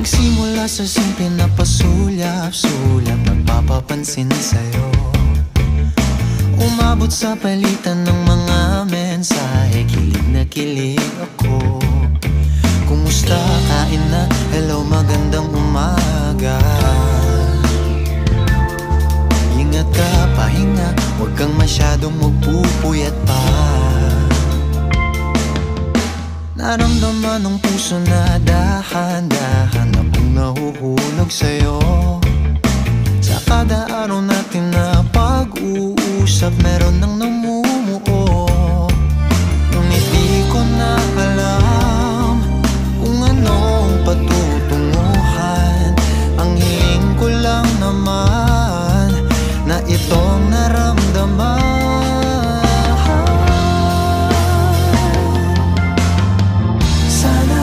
Nagsimula sa simple na pasulyap-sulyap, nagpapapansin sa'yo. Umabot sa palitan ng mga mensahe, kilig na kilig ako. Kumusta, kain na, hello, magandang umaga. Ingat ka, pahinga, huwag kang masyadong magpupuyat pa. Naramdaman ng puso na dahan-dahan na pong nahuhulog sa'yo. Sa kada araw natin na pag-uusap, meron nang namumuo. Ngunit di ko na alam